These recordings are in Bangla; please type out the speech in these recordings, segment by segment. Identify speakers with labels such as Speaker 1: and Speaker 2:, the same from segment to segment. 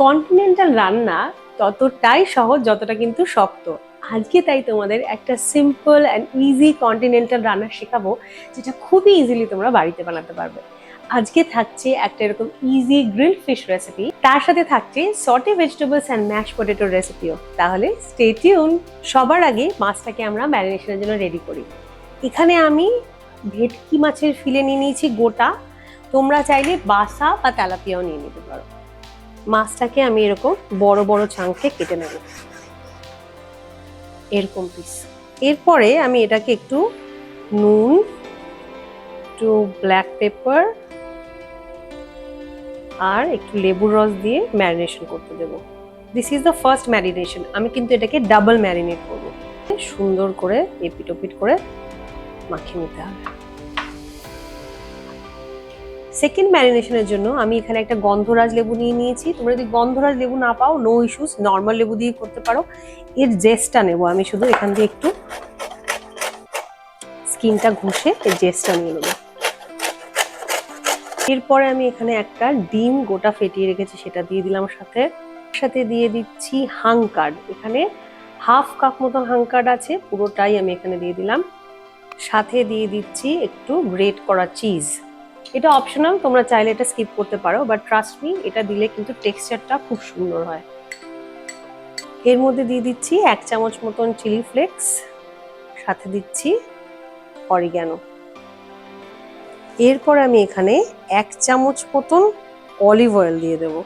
Speaker 1: কন্টিনেন্টাল রান্না ততটাই সহজ যতটা কিন্তু শক্ত। আজকে তাই তোমাদের একটা সিম্পল অ্যান্ড ইজি কন্টিনেন্টাল রান্না শেখাবো, যেটা খুবই ইজিলি তোমরা বাড়িতে বানাতে পারবে। আজকে থাকছে একটা এরকম ইজি গ্রিলড ফিশ রেসিপি, তার সাথে থাকছে সটে ভেজিটেবলস অ্যান্ড ম্যাশ পটেটোর রেসিপিও। তাহলে স্টে টিউন। সবার আগে মাছটাকে আমরা ম্যারিনেশনের জন্য রেডি করি। এখানে আমি ভেটকি মাছের ফিলে নিয়ে নিয়েছি গোটা। তোমরা চাইলে বাসা বা তেলাপিয়াও নিয়ে নিতে পারো। মাছটাকে আমি এরকম বড় বড় চাঙ্কে কেটে নেব, এরকম পিস। এরপরে আমি এটাকে একটু নুন, একটু ব্ল্যাক পেপার আর একটু লেবুর রস দিয়ে ম্যারিনেশন করতে দেবো। This is the first marination. আমি কিন্তু এটাকে ডাবল ম্যারিনেট করবো। সুন্দর করে এপিট ওপিট করে মাখিয়ে নিতে হবে। সেকেন্ড ম্যারিনেশনের জন্য আমি এখানে একটা গন্ধরাজ লেবু নিয়ে নিয়েছি। তোমরা যদি গন্ধরাজ লেবু না পাও, নো ইস্যুস, নর্মাল লেবু দিয়ে করতে পারো। এর জেসটা নেব আমি, শুধু এখান দিয়ে একটু স্কিনটা ঘষে এর জেসটা নিয়ে নেব। এরপরে আমি এখানে একটা ডিম গোটা ফেটিয়ে রেখেছি, সেটা দিয়ে দিলাম। সাথে দিয়ে দিচ্ছি হাংকার্ড। এখানে হাফ কাপ মতন হাংকার্ড আছে, পুরোটাই আমি এখানে দিয়ে দিলাম। সাথে দিয়ে দিচ্ছি একটু গ্রেট করা চিজ। এটা অপশনাল, তোমরা চাইলে এটা স্কিপ করতে পারো, বাট ট্রাস্ট মি, এটা দিলে কিন্তু টেক্সচারটা খুব সুন্দর হয়। এর মধ্যে দিয়ে দিচ্ছি 1 চামচ মতন চিলি ফ্লেক্স, সাথে দিচ্ছি অরিগ্যানো। এরপর আমি এখানে 1 চামচ মতন অলিভ অয়েল দিয়ে দেবো।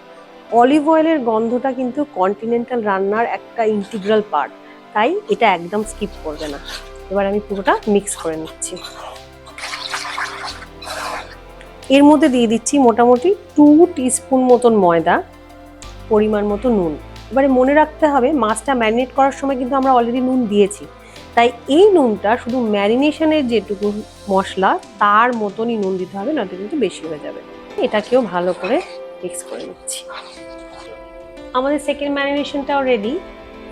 Speaker 1: অলিভ অয়েলের গন্ধটা কিন্তু কন্টিনেন্টাল রান্নার একটা ইন্টিগ্রাল পার্ট, তাই এটা একদম স্কিপ করবে না। এবার আমি পুরোটা মিক্স করে নিচ্ছি। এর মধ্যে দিয়ে দিচ্ছি মোটামুটি 2 টিস্পুন মতন ময়দা, পরিমাণ মতো নুন। এবারে মনে রাখতে হবে, মাছটা ম্যারিনেট করার সময় কিন্তু আমরা অলরেডি নুন দিয়েছি, তাই এই নুনটা শুধু ম্যারিনেশনের যেটুকু মশলা তার মতনই নুন দিতে হবে, নয়তো কিন্তু বেশি হয়ে যাবে। এটাকেও ভালো করে মিক্স করে নিচ্ছি। আমাদের সেকেন্ড ম্যারিনেশনটাও রেডি।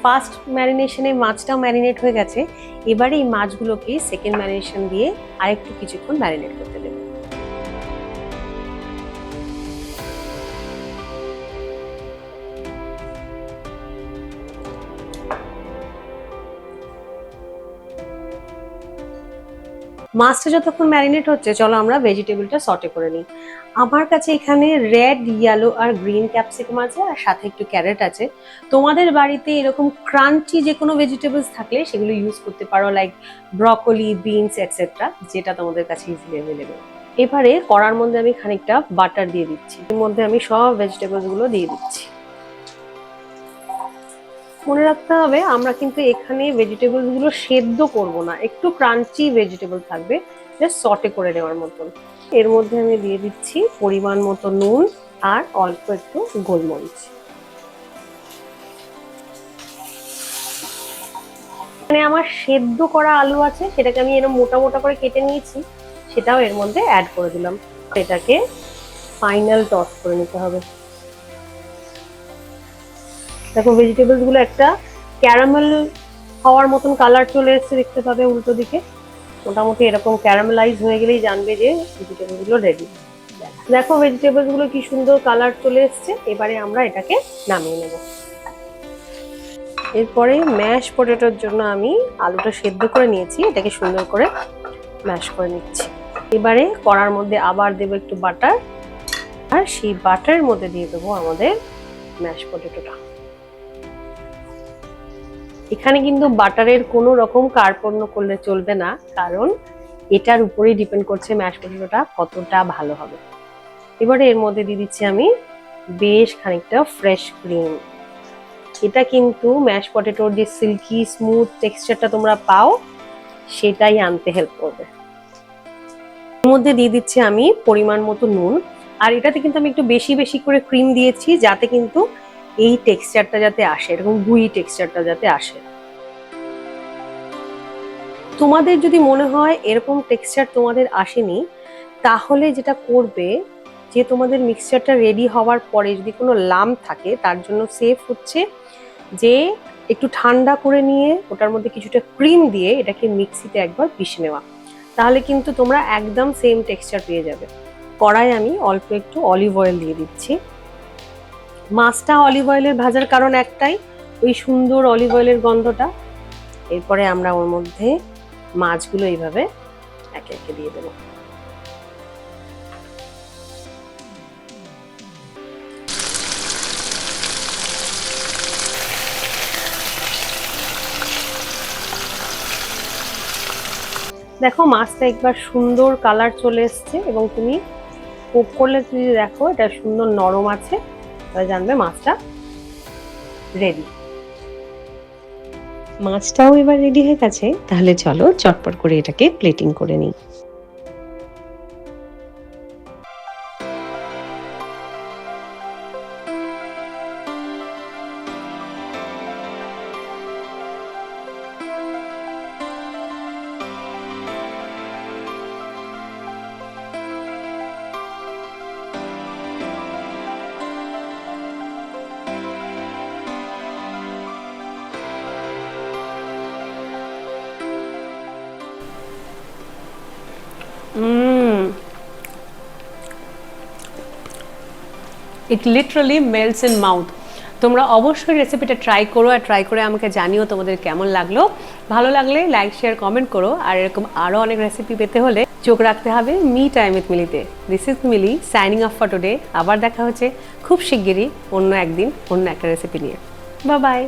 Speaker 1: ফার্স্ট ম্যারিনেশনে মাছটাও ম্যারিনেট হয়ে গেছে। এবারে এই মাছগুলোকে সেকেন্ড ম্যারিনেশন দিয়ে আরেকটু কিছুক্ষণ ম্যারিনেট করতে দেবো। মাছটা যতক্ষণ ম্যারিনেট হচ্ছে, চলো আমরা ভেজিটেবলটা সটে করে নিই। আমার কাছে এখানে রেড, ইয়েলো আর গ্রিন ক্যাপসিকাম আছে, আর সাথে একটু ক্যারেট আছে। তোমাদের বাড়িতে এরকম ক্রাঞ্চি যে কোনো ভেজিটেবলস থাকলে সেগুলো ইউজ করতে পারো, লাইক ব্রকলি, বিনস এটসেট্রা, যেটা তোমাদের কাছে ইজিলি অ্যাভেলেবল। এবারে কড়ার মধ্যে আমি খানিকটা বাটার দিয়ে দিচ্ছি। এর মধ্যে আমি সব ভেজিটেবলস গুলো দিয়ে দিচ্ছি। মনে রাখতে হবে, আমরা কিন্তু এখানে ভেজিটেবলস গুলো সেদ্ধ করব না, একটু ক্রাঞ্চি ভেজিটেবল থাকবে, জাস্ট সটে করে নেওয়ার মতন। এর মধ্যে আমি দিয়ে দিচ্ছি পরিমাণ মতো নুন আর অল্প একটু গোলমরিচ। এখানে আমার সেদ্ধ করা আলু আছে, সেটাকে আমি এরকম মোটা মোটা করে কেটে নিয়েছি, সেটাও এর মধ্যে অ্যাড করে দিলাম। এটাকে ফাইনাল টস করে নিতে হবে। দেখো ভেজিটেবলস গুলো একটা ক্যারামেল হওয়ার মতন কালার চলে এসেছে, দেখতে পাবে উল্টো দিকে। মোটামুটি এরকম ক্যারামেলাইজ হয়ে গেলেই জানবে যে ভেজিটেবলস গুলো রেডি। দেখো ভেজিটেবলস গুলো কি সুন্দর কালার চলে এসছে। এবারে আমরা এটাকে নামিয়ে নেব। এরপরে ম্যাশ পটেটোর জন্য আমি আলুটা সেদ্ধ করে নিয়েছি, এটাকে সুন্দর করে ম্যাশ করে নিচ্ছি। এবারে কড়ার মধ্যে আবার দেবো একটু বাটার, আর সেই বাটারের মধ্যে দিয়ে দেবো আমাদের ম্যাশ পটেটোটা। এখানে কিন্তু বাটারের কোনো রকম কার্পণ্য করলে চলবে না, কারণ এটার উপরেই ডিপেন্ড করছে ম্যাশ পটেটোটা কতটা ভালো হবে। এবারে এর মধ্যে দিয়ে দিচ্ছি আমি বেশ খানিকটা ফ্রেশ ক্রিম। এটা কিন্তু ম্যাশ পটেটোর যে সিল্কি স্মুথ টেক্সচারটা তোমরা পাও, সেটাই আনতে হেল্প করবে। এর মধ্যে দিয়ে দিচ্ছি আমি পরিমাণ মতো নুন, আর এটাতে কিন্তু আমি একটু বেশি বেশি করে ক্রিম দিয়েছি, যাতে কিন্তু এই টেক্সচারটা যাতে আসে, এরকম গুই টেক্সচারটা যাতে আসে। তোমাদের যদি মনে হয় এরকম টেক্সচার তোমাদের আসেনি, তাহলে যেটা করবে, যে তোমাদের মিক্সচারটা রেডি হওয়ার পরে যদি কোনো লাম্প থাকে, তার জন্য সেফ হচ্ছে যে একটু ঠান্ডা করে নিয়ে ওটার মধ্যে কিছুটা ক্রিম দিয়ে এটাকে মিক্সিতে একবার পিষে নেওয়া, তাহলে কিন্তু তোমরা একদম সেম টেক্সচার পেয়ে যাবে। কড়াই আমি অল্প একটু অলিভ অয়েল দিয়ে দিচ্ছি। মাছটা অলিভ অয়েলের ভাজার কারণ একটাই, ওই সুন্দর অলিভ অয়েলের গন্ধটা। এরপরে আমরা ওর মধ্যে মাছগুলো এইভাবে একে একে দিয়ে দেবো। দেখো মাছটা একবার সুন্দর কালার চলে এসছে, এবং তুমি কুক করলে যদি দেখো এটা সুন্দর নরম আছে, তাহলে জানবে মাছটা রেডি। মাছটাও এবার রেডি হয়ে গেছে, তাহলে চলো চটপট করে এটাকে প্লেটিং করে নিই। ইট লিটারালি মেল্টস ইন মাউথ। তোমরা অবশ্যই রেসিপিটা ট্রাই করো, আর ট্রাই করে আমাকে জানিও তোমাদের কেমন লাগলো। ভালো লাগলে লাইক শেয়ার কমেন্ট করো, আর এরকম আরও অনেক রেসিপি পেতে হলে চোখ রাখতে হবে মি টাইম উইথ মিলিতে। This is Mili signing off for today. আবার দেখা হচ্ছে খুব শিগগিরই অন্য একদিন অন্য একটা রেসিপি নিয়ে। Bye bye.